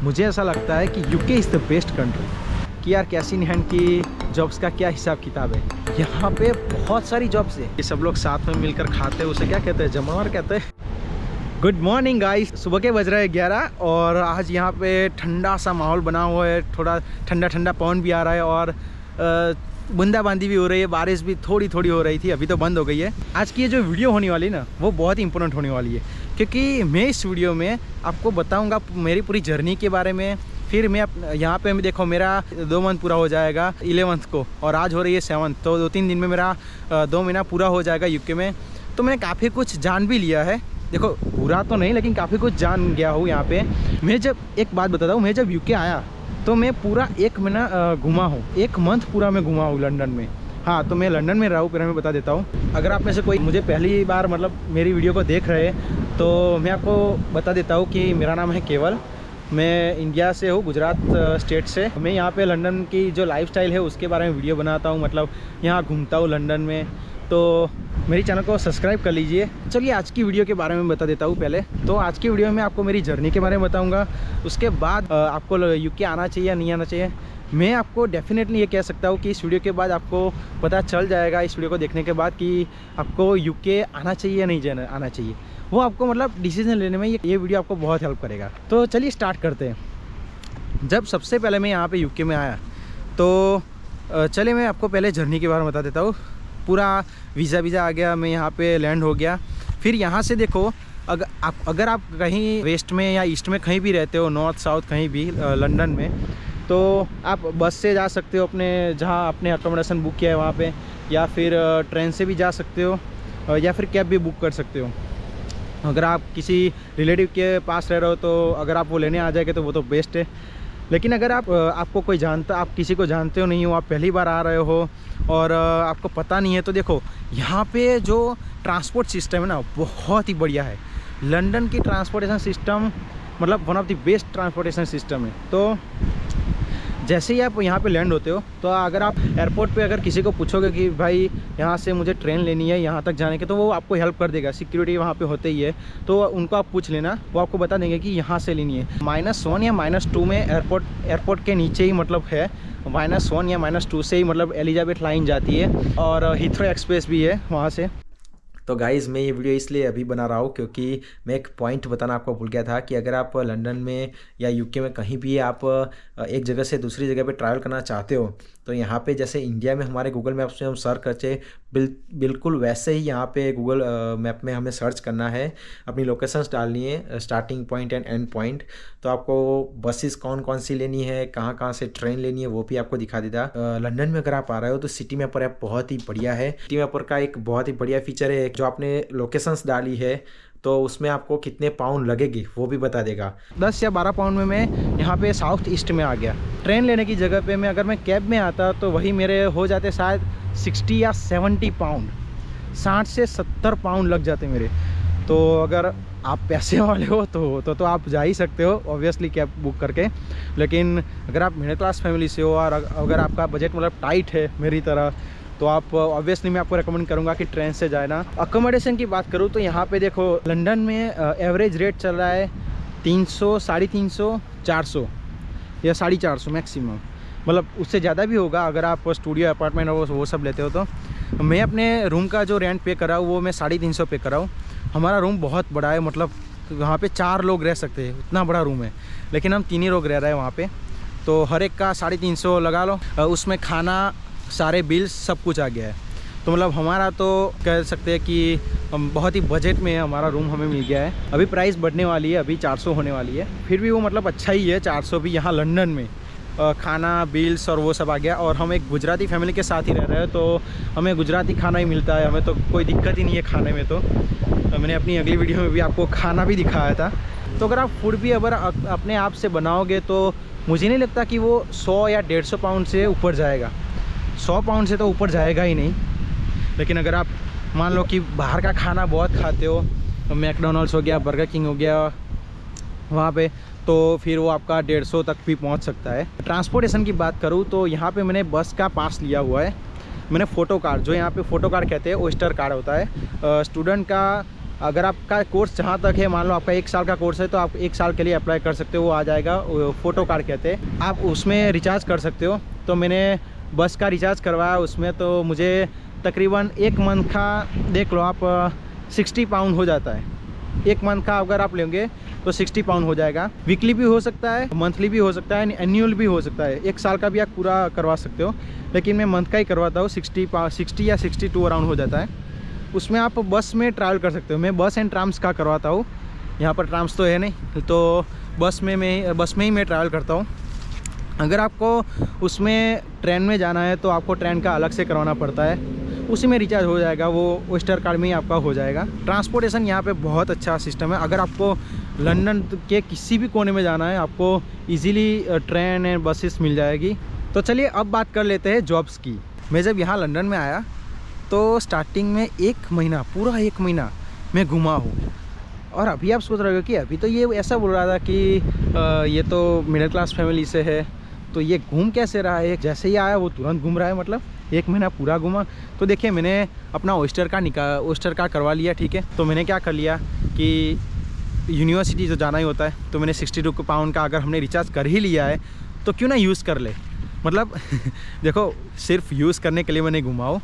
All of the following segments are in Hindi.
मुझे ऐसा लगता है कि UK is the best country. कि यार कैसी इन हैंड की जॉब्स का क्या हिसाब किताब है। यहाँ पे बहुत सारी जॉब्स है, ये सब लोग साथ में मिलकर खाते हैं, उसे क्या कहते हैं, जमावर कहते हैं। गुड मॉर्निंग गाइस, सुबह के बज रहे हैं 11 और आज यहाँ पे ठंडा सा माहौल बना हुआ है, थोड़ा ठंडा ठंडा पवन भी आ रहा है और बूंदाबांदी भी हो रही है, बारिश भी थोड़ी थोड़ी हो रही थी, अभी तो बंद हो गई है। आज की ये जो वीडियो होने वाली है ना, वो बहुत ही इंपॉर्टेंट होने वाली है, क्योंकि मैं इस वीडियो में आपको बताऊँगा मेरी पूरी जर्नी के बारे में। फिर मैं यहाँ पे मैं देखो मेरा 2 मंथ पूरा हो जाएगा 11th को और आज हो रही है 7th, तो 2-3 दिन में मेरा 2 महीना पूरा हो जाएगा यूके में। तो मैंने काफ़ी कुछ जान भी लिया है, देखो पूरा तो नहीं लेकिन काफ़ी कुछ जान गया हूँ यहाँ पे। मैं जब एक बात बताता हूँ, मैं जब यूके आया तो मैं पूरा 1 महीना घुमा हूँ, 1 मंथ पूरा मैं घुमा हूँ लंदन में। हाँ, तो मैं लंदन में रहा हूँ, फिर मैं बता देता हूँ। अगर आप में से कोई मुझे पहली बार मतलब मेरी वीडियो को देख रहे हैं तो मैं आपको बता देता हूँ कि मेरा नाम है केवल, मैं इंडिया से हूँ, गुजरात स्टेट से। मैं यहाँ पे लंदन की जो लाइफस्टाइल है उसके बारे में वीडियो बनाता हूँ, मतलब यहाँ घूमता हूँ लंदन में। तो मेरी चैनल को सब्सक्राइब कर लीजिए। चलिए आज की वीडियो के बारे में बता देता हूँ। पहले तो आज की वीडियो में आपको मेरी जर्नी के बारे में बताऊँगा, उसके बाद आपको यूके आना चाहिए या नहीं आना चाहिए। मैं आपको डेफिनेटली ये कह सकता हूँ कि इस वीडियो के बाद आपको पता चल जाएगा, इस वीडियो को देखने के बाद, कि आपको यूके आना चाहिए या नहीं आना चाहिए। वो आपको मतलब डिसीजन लेने में ये वीडियो आपको बहुत हेल्प करेगा। तो चलिए स्टार्ट करते हैं। जब सबसे पहले मैं यहाँ पे यूके में आया तो चलिए मैं आपको पहले जर्नी के बारे में बता देता हूँ। पूरा वीज़ा आ गया, मैं यहाँ पे लैंड हो गया। फिर यहाँ से देखो, अगर आप कहीं वेस्ट में या ईस्ट में कहीं भी रहते हो, नॉर्थ साउथ कहीं भी लंदन में, तो आप बस से जा सकते हो अपने जहाँ आपने अकोमोडेशन बुक किया है वहाँ पे, या फिर ट्रेन से भी जा सकते हो, या फिर कैब भी बुक कर सकते हो। अगर आप किसी रिलेटिव के पास रह रहे हो तो अगर आप वो लेने आ जाएंगे तो वो तो बेस्ट है। लेकिन अगर आपको कोई जानता, आप किसी को जानते हो नहीं हो, आप पहली बार आ रहे हो और आपको पता नहीं है, तो देखो यहाँ पे जो ट्रांसपोर्ट सिस्टम है ना, बहुत ही बढ़िया है। लंदन की ट्रांसपोर्टेशन सिस्टम मतलब one of the best transportation system है। तो जैसे ही आप यहाँ पे लैंड होते हो, तो अगर आप एयरपोर्ट पे अगर किसी को पूछोगे कि भाई यहाँ से मुझे ट्रेन लेनी है यहाँ तक जाने के, तो वो आपको हेल्प कर देगा। सिक्योरिटी वहाँ पे होते ही है, तो उनको आप पूछ लेना, वो आपको बता देंगे कि यहाँ से लेनी है। -1 या -2 में एयरपोर्ट के नीचे ही मतलब है, -1 या -2 से ही मतलब एलिजाबेथ लाइन जाती है और हीथ्रो एक्सप्रेस भी है वहाँ से। तो गाइज़ मैं ये वीडियो इसलिए अभी बना रहा हूँ क्योंकि मैं एक पॉइंट बताना आपको भूल गया था कि अगर आप लंदन में या यूके में कहीं भी आप एक जगह से दूसरी जगह पे ट्रैवल करना चाहते हो, तो यहाँ पे जैसे इंडिया में हमारे गूगल मैप्स में हम सर्च करते बिल्कुल वैसे ही यहाँ पे गूगल मैप में हमें सर्च करना है, अपनी लोकेशंस डालनी है, starting point and and point. तो आपको बसेस कौन कौन सी लेनी है, कहाँ कहाँ से ट्रेन लेनी है, वो भी आपको दिखा देगा। लंदन में अगर आप आ रहे हो तो सिटी मैपर ऐप बहुत ही बढ़िया है। सिटी मैपर का एक बहुत ही बढ़िया फीचर है, जो आपने लोकेशंस डाली है तो उसमें आपको कितने पाउंड लगेगी वो भी बता देगा। 10 या 12 पाउंड में मैं यहाँ पे साउथ ईस्ट में आ गया। ट्रेन लेने की जगह पे अगर मैं कैब में आता तो वही मेरे हो जाते शायद 60 या 70 पाउंड, 60 से 70 पाउंड लग जाते मेरे। तो अगर आप पैसे वाले हो तो आप जा ही सकते हो ऑब्वियसली कैब बुक करके। लेकिन अगर आप मिडिल क्लास फैमिली से हो और अगर आपका बजट मतलब टाइट है मेरी तरह, तो आप ऑब्वियसली मैं आपको रेकमेंड करूंगा कि ट्रेन से जाए ना। अकोमोडेशन की बात करूं तो यहाँ पे देखो लंदन में एवरेज रेट चल रहा है 300, 350, 400 या 450 मैक्सिमम, मतलब उससे ज़्यादा भी होगा अगर आप स्टूडियो अपार्टमेंट और वो सब लेते हो। तो मैं अपने रूम का जो रेंट पे कराऊँ वो मैं 350 पे कराऊँ। हमारा रूम बहुत बड़ा है, मतलब वहाँ पे 4 लोग रह सकते हैं, इतना बड़ा रूम है, लेकिन हम 3 ही लोग रह रहे हैं वहाँ पे। तो हर एक का 350 लगा लो, उसमें खाना, सारे बिल्स सब कुछ आ गया है। तो मतलब हमारा तो कह सकते हैं कि हम बहुत ही बजट में हमारा रूम हमें मिल गया है। अभी प्राइस बढ़ने वाली है, अभी 400 होने वाली है, फिर भी वो मतलब अच्छा ही है 400 भी यहाँ लंदन में। खाना, बिल्स और वो सब आ गया। और हम एक गुजराती फैमिली के साथ ही रह रहे हैं, तो हमें गुजराती खाना ही मिलता है, हमें तो कोई दिक्कत ही नहीं है खाने में। तो मैंने अपनी अगली वीडियो में भी आपको खाना भी दिखाया था। तो अगर आप फूड भी अगर अपने आप से बनाओगे तो मुझे नहीं लगता कि वो 100 या 150 पाउंड से ऊपर जाएगा। 100 पाउंड से तो ऊपर जाएगा ही नहीं। लेकिन अगर आप मान लो कि बाहर का खाना बहुत खाते हो, मैकडोनल्ड्स हो गया, बर्गर किंग हो गया वहाँ पे, तो फिर वो आपका 150 तक भी पहुँच सकता है। ट्रांसपोर्टेशन की बात करूँ तो यहाँ पे मैंने बस का पास लिया हुआ है। मैंने फ़ोटो कार्ड, जो यहाँ पे फ़ोटो कार्ड कहते हैं, ओस्टर कार्ड होता है। स्टूडेंट का अगर आपका कोर्स जहाँ तक है, मान लो आपका 1 साल का कोर्स है, तो आप 1 साल के लिए अप्लाई कर सकते हो। वो आ जाएगा, फ़ोटो कार्ड कहते हैं, आप उसमें रिचार्ज कर सकते हो। तो मैंने बस का रिचार्ज करवाया उसमें, तो मुझे तकरीबन 1 मंथ का देख लो आप 60 पाउंड हो जाता है। 1 मंथ का अगर आप लेंगे तो 60 पाउंड हो जाएगा। वीकली भी हो सकता है, मंथली भी हो सकता है, एनुअल भी हो सकता है। 1 साल का भी आप पूरा करवा सकते हो, लेकिन मैं मंथ का ही करवाता हूँ। 60 या 62 अराउंड हो जाता है। उसमें आप बस में ट्रैवल कर सकते हो। मैं बस एंड ट्राम्स का करवाता हूँ। यहाँ पर ट्राम्स तो है नहीं, तो बस में ही मैं ट्रैवल करता हूँ। अगर आपको उसमें ट्रेन में जाना है तो आपको ट्रेन का अलग से करवाना पड़ता है, उसी में रिचार्ज हो जाएगा, वो ओस्टर कार्ड में ही आपका हो जाएगा। ट्रांसपोर्टेशन यहाँ पे बहुत अच्छा सिस्टम है। अगर आपको लंदन के किसी भी कोने में जाना है, आपको इजीली ट्रेन एंड बसेस मिल जाएगी। तो चलिए अब बात कर लेते हैं जॉब्स की। मैं जब यहाँ लंदन में आया तो स्टार्टिंग में 1 महीना, पूरा 1 महीना मैं घुमा हूँ। और अभी आप सोच रहे हो कि अभी तो ये ऐसा बोल रहा था कि ये तो मिडिल क्लास फैमिली से है, तो ये घूम कैसे रहा है, जैसे ही आया वो तुरंत घूम रहा है, मतलब 1 महीना पूरा घूमा। तो देखिए, मैंने अपना ओस्टर का करवा लिया, ठीक है। तो मैंने क्या कर लिया कि यूनिवर्सिटी जो जाना ही होता है, तो मैंने 62 पाउंड का अगर हमने रिचार्ज कर ही लिया है तो क्यों ना यूज़ कर ले। मतलब देखो, सिर्फ यूज़ करने के लिए मैंने घुमाओ,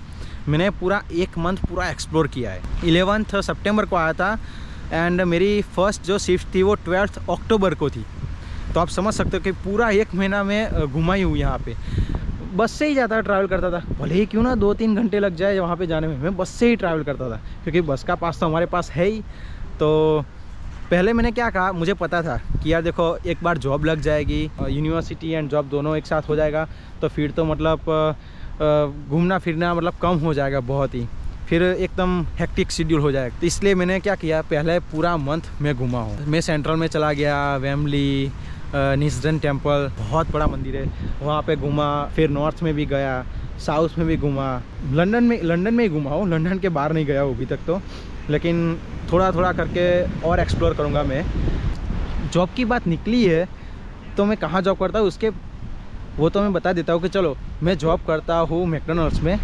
मैंने पूरा 1 मंथ पूरा एक्सप्लोर किया है। 11 सितंबर को आया था एंड मेरी फर्स्ट जो शिफ्ट थी वो 12 अक्टूबर को थी। तो आप समझ सकते हो कि पूरा 1 महीना में घुमाई हूँ यहाँ पे। बस से ही ज़्यादा ट्रैवल करता था, भले ही क्यों ना 2-3 घंटे लग जाए वहाँ पे जाने में, मैं बस से ही ट्रैवल करता था, क्योंकि बस का पास तो हमारे पास है ही। तो पहले मैंने क्या कहा, मुझे पता था कि यार देखो, एक बार जॉब लग जाएगी, यूनिवर्सिटी एंड जॉब दोनों एक साथ हो जाएगा, तो फिर तो मतलब घूमना फिरना मतलब कम हो जाएगा बहुत ही, फिर एकदम हेक्टिक शेड्यूल हो जाएगा। तो इसलिए मैंने क्या किया, पहले पूरा मंथ मैं घूमा हूँ। मैं सेंट्रल में चला गया, वेम्बली, निस्टन टेम्पल, बहुत बड़ा मंदिर है, वहाँ पे घूमा। फिर नॉर्थ में भी गया, साउथ में भी घूमा, लंदन में ही घूमा हूँ, लंदन के बाहर नहीं गया हूँ अभी तक तो, लेकिन थोड़ा थोड़ा करके और एक्सप्लोर करूँगा मैं। जॉब की बात निकली है तो मैं कहाँ जॉब करता हूँ उसके वो तो मैं बता देता हूँ कि चलो, मैं जॉब करता हूँ मैकडॉनल्ड्स में,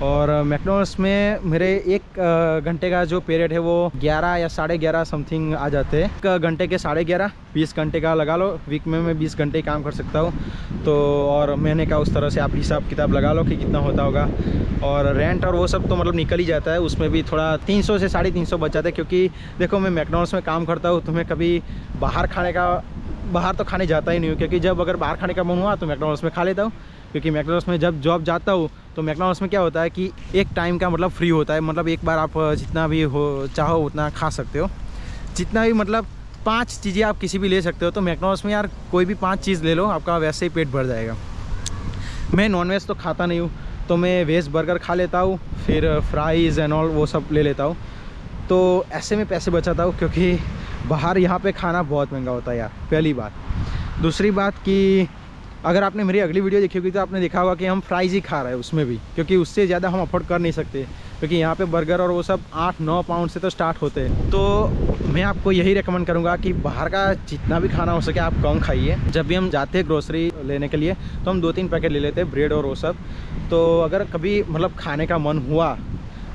और मैकडॉनल्ड्स में मेरे 1 घंटे का जो पीरियड है वो 11 या 11:30 समथिंग आ जाते हैं। 1 घंटे के 11:30, 20 घंटे का लगा लो, वीक में मैं 20 घंटे काम कर सकता हूँ। तो और महीने का उस तरह से आप हिसाब किताब लगा लो कि कितना होता होगा। और रेंट और वो सब तो मतलब निकल ही जाता है, उसमें भी थोड़ा 300 से 350 बच जाता है। क्योंकि देखो, मैं मैकडॉनल्ड्स में काम करता हूँ, तो मैं कभी बाहर तो खाने जाता ही नहीं हूँ, क्योंकि जब अगर बाहर खाने का मन हुआ तो मैकडॉनल्ड्स में खा लेता हूँ। क्योंकि मैकडॉनल्ड्स में जब जॉब जाता हूँ तो मैकडॉनल्ड्स में क्या होता है कि एक टाइम का मतलब फ्री होता है, मतलब एक बार आप जितना भी हो चाहो उतना खा सकते हो, जितना भी, मतलब 5 चीज़ें आप किसी भी ले सकते हो। तो मैकडॉनल्ड्स में यार कोई भी 5 चीज़ ले लो, आपका वैसे ही पेट भर जाएगा। मैं नॉनवेज तो खाता नहीं हूँ, तो मैं वेज बर्गर खा लेता हूँ, फिर फ्राइज़ एंड ऑल वो सब ले लेता हूँ। तो ऐसे में पैसे बचाता हूँ, क्योंकि बाहर यहाँ पे खाना बहुत महंगा होता है यार, पहली बात। दूसरी बात कि अगर आपने मेरी अगली वीडियो देखी होगी तो आपने देखा होगा कि हम फ्राइज़ ही खा रहे हैं उसमें भी, क्योंकि उससे ज़्यादा हम अफोर्ड कर नहीं सकते, क्योंकि यहाँ पे बर्गर और वो सब 8-9 पाउंड से तो स्टार्ट होते हैं। तो मैं आपको यही रेकमेंड करूँगा कि बाहर का जितना भी खाना हो सके आप कम खाइए। जब भी हम जाते हैं ग्रोसरी लेने के लिए तो हम 2-3 पैकेट ले लेते हैं ब्रेड और वो सब। तो अगर कभी मतलब खाने का मन हुआ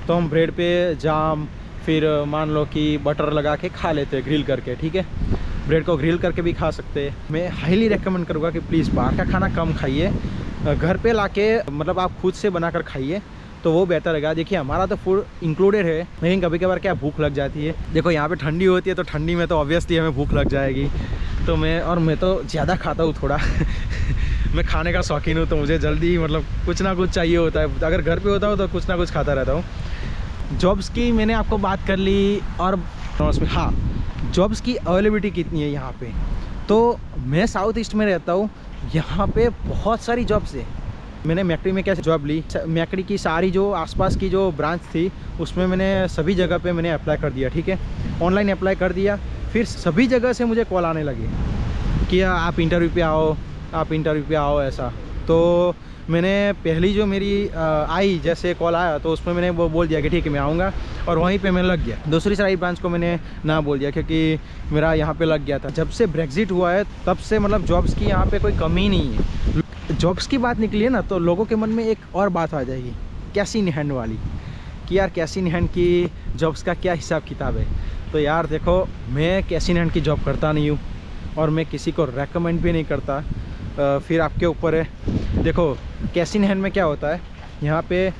तो हम ब्रेड पे जाम, फिर मान लो कि बटर लगा के खा लेते हैं ग्रिल करके, ठीक है। ब्रेड को ग्रिल करके भी खा सकते हैं। मैं हाईली रेकमेंड करूँगा कि प्लीज़ बाहर का खाना कम खाइए, घर पे लाके मतलब आप खुद से बनाकर खाइए, तो वो बेहतर रहेगा। देखिए, हमारा तो फूड इंक्लूडेड है, लेकिन कभी कभार क्या भूख लग जाती है। देखो, यहाँ पे ठंडी होती है, तो ठंडी में तो ऑब्वियसली हमें भूख लग जाएगी। तो मैं तो ज़्यादा खाता हूँ थोड़ा मैं खाने का शौकीन हूँ, तो मुझे जल्दी मतलब कुछ ना कुछ चाहिए होता है। अगर घर पे होता हूँ तो कुछ ना कुछ खाता रहता हूँ। जॉब्स की मैंने आपको बात कर ली, और उसमें हाँ, जॉब्स की अवेलेबिलिटी कितनी है यहाँ पे। तो मैं साउथ ईस्ट में रहता हूँ, यहाँ पे बहुत सारी जॉब्स है। मैंने मैकडी में कैसे जॉब ली, मैकडी की सारी जो आसपास की जो ब्रांच थी उसमें मैंने सभी जगह पे मैंने अप्लाई कर दिया, ठीक है। ऑनलाइन अप्लाई कर दिया, फिर सभी जगह से मुझे कॉल आने लगे कि आप इंटरव्यू पे आओ ऐसा। तो मैंने पहली जो मेरी आई जैसे कॉल आया तो उसमें मैंने वो बोल दिया कि ठीक है मैं आऊँगा, और वहीं पे मैं लग गया। दूसरी सारी ब्रांच को मैंने ना बोल दिया, क्योंकि मेरा यहाँ पे लग गया था। जब से ब्रेग्जिट हुआ है तब से मतलब जॉब्स की यहाँ पे कोई कमी नहीं है। जॉब्स की बात निकली है ना, तो लोगों के मन में एक और बात आ जाएगी, कैसी हैंड वाली, कि यार कैश इन हैंड की जॉब्स का क्या हिसाब किताब है। तो यार देखो, मैं कैश इन हैंड की जॉब करता नहीं हूँ और मैं किसी को रेकमेंड भी नहीं करता। फिर आपके ऊपर है। देखो कैश इन हैंड में क्या होता है, यहाँ पे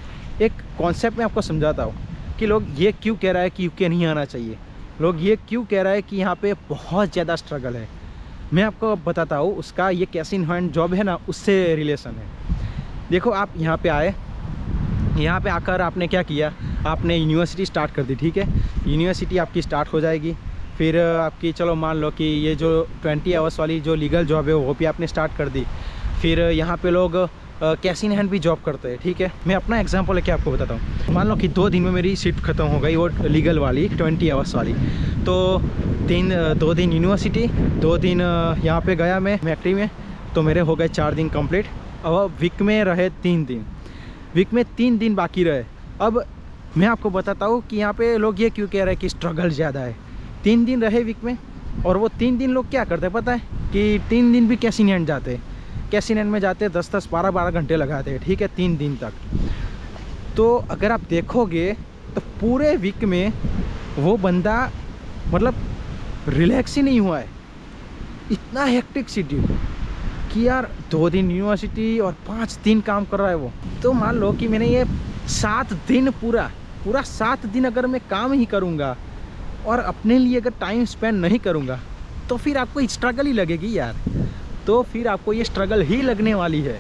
एक कॉन्सेप्ट मैं आपको समझाता हूँ कि लोग ये क्यों कह रहा है कि यूके नहीं आना चाहिए, लोग ये क्यों कह रहा है कि यहाँ पे बहुत ज़्यादा स्ट्रगल है। मैं आपको बताता हूँ, उसका ये कैश इन हैंड जॉब है ना, उससे रिलेशन है। देखो आप यहाँ पे आए, यहाँ पे आकर आपने क्या किया, आपने यूनिवर्सिटी स्टार्ट कर दी, ठीक है। यूनिवर्सिटी आपकी स्टार्ट हो जाएगी, फिर आपकी चलो मान लो कि ये जो 20 आवर्स वाली जो लीगल जॉब है वो भी आपने स्टार्ट कर दी। फिर यहाँ पे लोग कैश इन हैंड भी जॉब करते हैं, ठीक है। मैं अपना एग्जांपल लेके आपको बताता हूँ। मान लो कि 2 दिन में मेरी शिफ्ट ख़त्म हो गई, वो लीगल वाली 20 आवर्स वाली। तो 2 दिन यूनिवर्सिटी, 2 दिन यहाँ पे गया मैं फैक्ट्री में, तो मेरे हो गए 4 दिन कंप्लीट। अब वीक में रहे 3 दिन, वीक में 3 दिन बाकी रहे। अब मैं आपको बताता हूँ कि यहाँ पे लोग ये क्यों कह रहे हैं कि स्ट्रगल ज़्यादा है। 3 दिन रहे वीक में, और वो 3 दिन लोग क्या करते हैं पता है, कि 3 दिन भी कैश इन हैंड जाते हैं। कैश इन हैंड में जाते 10-10, 12-12 घंटे लगाते हैं, ठीक है, 3 दिन तक। तो अगर आप देखोगे तो पूरे वीक में वो बंदा मतलब रिलैक्स ही नहीं हुआ है। इतना हेक्टिक शेड्यूल कि यार 2 दिन यूनिवर्सिटी और 5 दिन काम कर रहा है वो। तो मान लो कि मैंने ये 7 दिन पूरा 7 दिन अगर मैं काम ही करूँगा और अपने लिए अगर टाइम स्पेंड नहीं करूँगा, तो फिर आपको स्ट्रगल ही लगेगी यार। तो फिर आपको ये स्ट्रगल ही लगने वाली है।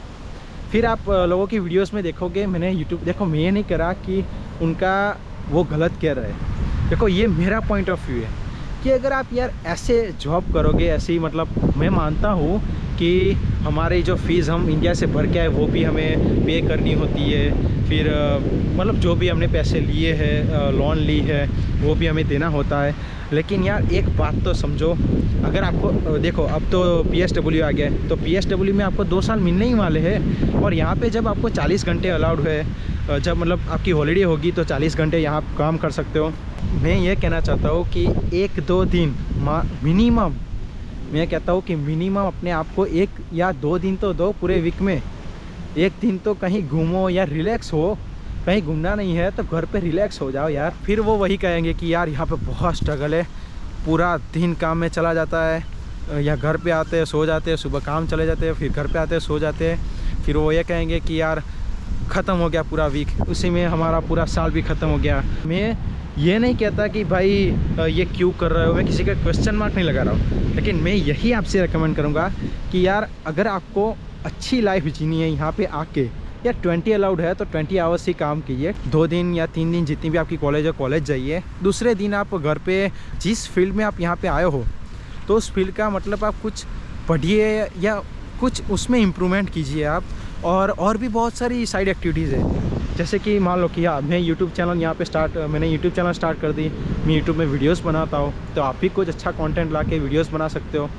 फिर आप लोगों की वीडियोस में देखोगे, मैंने यूट्यूब, देखो मैं ये नहीं कह रहा कि उनका वो गलत कह रहे हैं। देखो ये मेरा पॉइंट ऑफ व्यू है कि अगर आप यार ऐसे जॉब करोगे, ऐसी मतलब मैं मानता हूँ कि हमारी जो फ़ीस हम इंडिया से भर के आए वो भी हमें पे करनी होती है। फिर मतलब जो भी हमने पैसे लिए हैं, लोन ली है, वो भी हमें देना होता है। लेकिन यार एक बात तो समझो, अगर आपको देखो अब तो PSW आ गया है, तो PSW में आपको 2 साल मिलने ही वाले हैं। और यहाँ पे जब आपको 40 घंटे अलाउड है, जब मतलब आपकी हॉलीडे होगी तो 40 घंटे यहाँ काम कर सकते हो। मैं ये कहना चाहता हूँ कि 1-2 दिन मिनिमम, मैं कहता हूँ कि मिनिमम अपने आप को 1 या 2 दिन तो दो पूरे वीक में। 1 दिन तो कहीं घूमो या रिलैक्स हो। कहीं घूमना नहीं है तो घर पे रिलैक्स हो जाओ यार। फिर वो वही कहेंगे कि यार यहाँ पे बहुत स्ट्रगल है, पूरा दिन काम में चला जाता है, या घर पे आते हैं सो जाते हैं, सुबह काम चले जाते हैं, फिर घर पे आते हैं सो जाते हैं। फिर वो ये कहेंगे कि यार ख़त्म हो गया पूरा वीक, उसी में हमारा पूरा साल भी ख़त्म हो गया। मैं ये नहीं कहता कि भाई ये क्यों कर रहे हो, मैं किसी का क्वेश्चन मार्क नहीं लगा रहा हूँ, लेकिन मैं यही आपसे रिकमेंड करूँगा कि यार अगर आपको अच्छी लाइफ जीनी है यहाँ पे आके, यार 20 अलाउड है तो 20 आवर्स ही काम कीजिए। 2 दिन या 3 दिन जितनी भी आपकी कॉलेज है कॉलेज जाइए, दूसरे दिन आप घर पे जिस फील्ड में आप यहाँ पे आए हो तो उस फील्ड का मतलब आप कुछ पढ़िए या कुछ उसमें इम्प्रूवमेंट कीजिए आप। और भी बहुत सारी साइड एक्टिविटीज़ है, जैसे कि मान लो कि मैं यूट्यूब चैनल यहाँ पे मैंने यूट्यूब चैनल स्टार्ट कर दी, मैं यूट्यूब में वीडियोस बनाता हूँ, तो आप भी कुछ अच्छा कंटेंट ला के वीडियोस बना सकते हो।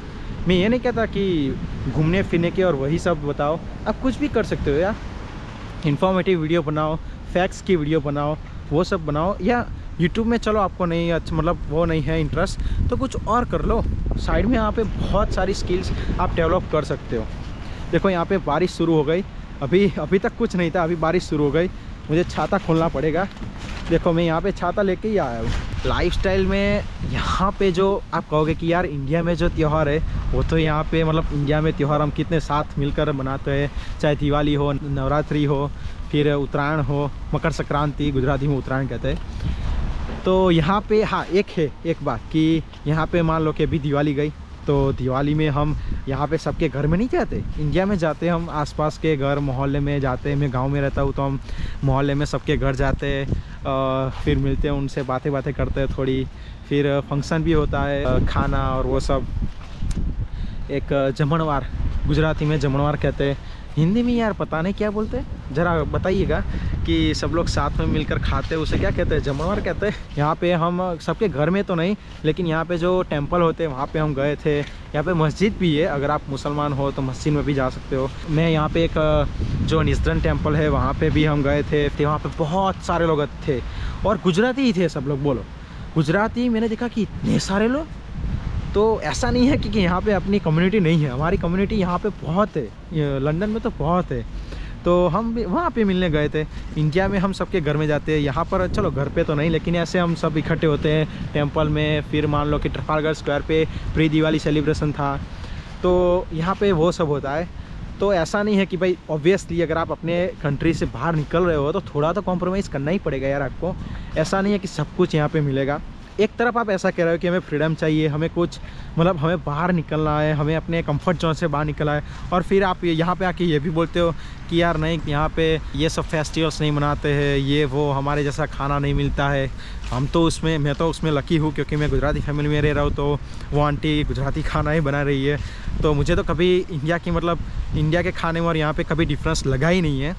मैं ये नहीं कहता कि घूमने फिरने के और वही सब बताओ, आप कुछ भी कर सकते हो यार। इन्फॉर्मेटिव वीडियो बनाओ, फैक्ट्स की वीडियो बनाओ, वो सब बनाओ। या यूट्यूब में चलो आपको नहीं अच्छा मतलब वो नहीं है इंटरेस्ट, तो कुछ और कर लो साइड में। यहाँ पे बहुत सारी स्किल्स आप डेवलप कर सकते हो। देखो यहाँ पे बारिश शुरू हो गई, अभी तक कुछ नहीं था, अभी बारिश शुरू हो गई, मुझे छाता खोलना पड़ेगा। देखो मैं यहाँ पे छाता लेके ही आया हूँ। लाइफस्टाइल में यहाँ पे जो आप कहोगे कि यार इंडिया में जो त्यौहार है वो तो यहाँ पे मतलब इंडिया में त्यौहार हम कितने साथ मिलकर मनाते हैं, चाहे दिवाली हो, नवरात्रि हो, फिर उत्तरायण हो, मकर संक्रांति, गुजराती में उत्तरायण कहते हैं। तो यहाँ पे हाँ एक बात कि यहाँ पे मान लो कि अभी दिवाली गई, तो दिवाली में हम यहाँ पे सबके घर में नहीं जाते, इंडिया में जाते हम आसपास के घर मोहल्ले में जाते हैं। मैं गांव में रहता हूँ तो हम मोहल्ले में सबके घर जाते हैं, फिर मिलते हैं, उनसे बातें करते हैं थोड़ी, फिर फंक्शन भी होता है, खाना और वो सब। एक जमणवार, गुजराती में जमणवार कहते हैं, हिंदी में यार पता नहीं क्या बोलते हैं, ज़रा बताइएगा कि सब लोग साथ में मिलकर खाते हैं उसे क्या कहते हैं, जमणवार कहते हैं। यहाँ पे हम सबके घर में तो नहीं, लेकिन यहाँ पे जो टेंपल होते हैं वहाँ पे हम गए थे। यहाँ पे मस्जिद भी है, अगर आप मुसलमान हो तो मस्जिद में भी जा सकते हो। मैं यहाँ पे एक जो निस्त्रन टेम्पल है वहाँ पे भी हम गए थे, वहाँ पे बहुत सारे लोग थे और गुजराती ही थे सब लोग। बोलो गुजराती, मैंने देखा कि इतने सारे लोग। तो ऐसा नहीं है कि यहाँ पे अपनी कम्युनिटी नहीं है, हमारी कम्युनिटी यहाँ पे बहुत है, लंदन में तो बहुत है। तो हम भी वहाँ पे मिलने गए थे। इंडिया में हम सबके घर में जाते हैं, यहाँ पर चलो घर पे तो नहीं, लेकिन ऐसे हम सब इकट्ठे होते हैं टेंपल में। फिर मान लो कि ट्रफालगर स्क्वायर पे प्री दिवाली सेलिब्रेशन था, तो यहाँ पे वो सब होता है। तो ऐसा नहीं है कि भाई ऑब्वियसली अगर आप अपने कंट्री से बाहर निकल रहे हो तो थोड़ा तो कॉम्प्रोमाइज़ करना ही पड़ेगा यार आपको। ऐसा नहीं है कि सब कुछ यहाँ पे मिलेगा। एक तरफ आप ऐसा कह रहे हो कि हमें फ्रीडम चाहिए, हमें कुछ मतलब हमें बाहर निकलना है, हमें अपने कंफर्ट जोन से बाहर निकलना है, और फिर आप यहाँ पे आके ये भी बोलते हो कि यार नहीं, यहाँ पे ये सब फेस्टिवल्स नहीं मनाते हैं, ये वो, हमारे जैसा खाना नहीं मिलता है। हम तो उसमें, मैं तो उसमें लकी हूँ क्योंकि मैं गुजराती फैमिली में रह रहा हूँ, तो वो आंटी गुजराती खाना ही बना रही है। तो मुझे तो कभी इंडिया की मतलब इंडिया के खाने में और यहाँ पे कभी डिफरेंस लगा ही नहीं है।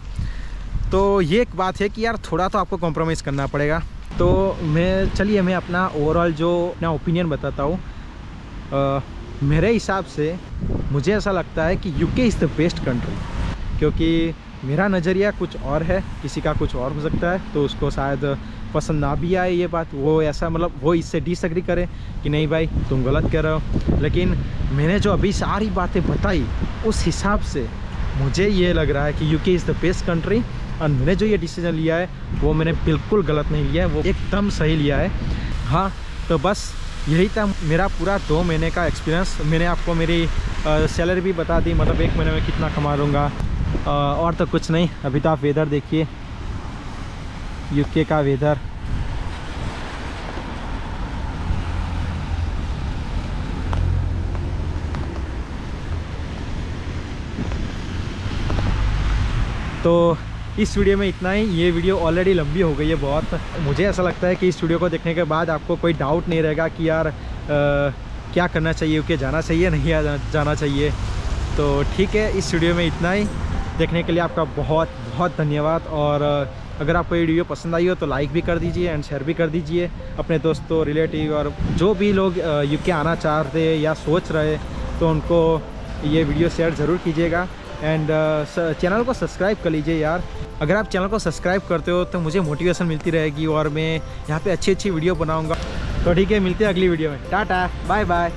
तो ये एक बात है कि यार थोड़ा तो आपको कॉम्प्रोमाइज़ करना पड़ेगा। तो चलिए मैं अपना ओवरऑल जो अपना ओपिनियन बताता हूँ। मेरे हिसाब से मुझे ऐसा लगता है कि UK is the best country, क्योंकि मेरा नज़रिया कुछ और है, किसी का कुछ और हो सकता है, तो उसको शायद पसंद ना भी आए ये बात, वो ऐसा मतलब वो इससे डिसएग्री करे कि नहीं भाई तुम गलत कह रहे हो। लेकिन मैंने जो अभी सारी बातें बताई उस हिसाब से मुझे ये लग रहा है कि UK is the best country, और मैंने जो ये डिसीजन लिया है वो मैंने बिल्कुल गलत नहीं लिया है, वो एकदम सही लिया है। हाँ, तो बस यही था मेरा पूरा 2 महीने का एक्सपीरियंस। मैंने आपको मेरी सैलरी भी बता दी, मतलब 1 महीने में कितना कमा लूँगा, और तो कुछ नहीं। अभी तो आप वेदर देखिए, यूके का वेदर। तो इस वीडियो में इतना ही। ये वीडियो ऑलरेडी लंबी हो गई है बहुत। मुझे ऐसा लगता है कि इस वीडियो को देखने के बाद आपको कोई डाउट नहीं रहेगा कि यार क्या करना चाहिए, यूके जाना चाहिए नहीं जाना चाहिए। तो ठीक है, इस वीडियो में इतना ही। देखने के लिए आपका बहुत बहुत धन्यवाद। और अगर आपको ये वीडियो पसंद आई हो तो लाइक भी कर दीजिए एंड शेयर भी कर दीजिए अपने दोस्तों, रिलेटिव और जो भी लोग यूके आना चाहते या सोच रहे, तो उनको ये वीडियो शेयर ज़रूर कीजिएगा। एंड चैनल को सब्सक्राइब कर लीजिए यार। अगर आप चैनल को सब्सक्राइब करते हो तो मुझे मोटिवेशन मिलती रहेगी और मैं यहाँ पे अच्छी अच्छी वीडियो बनाऊँगा। तो ठीक है, मिलते हैं अगली वीडियो में। Tata, bye bye.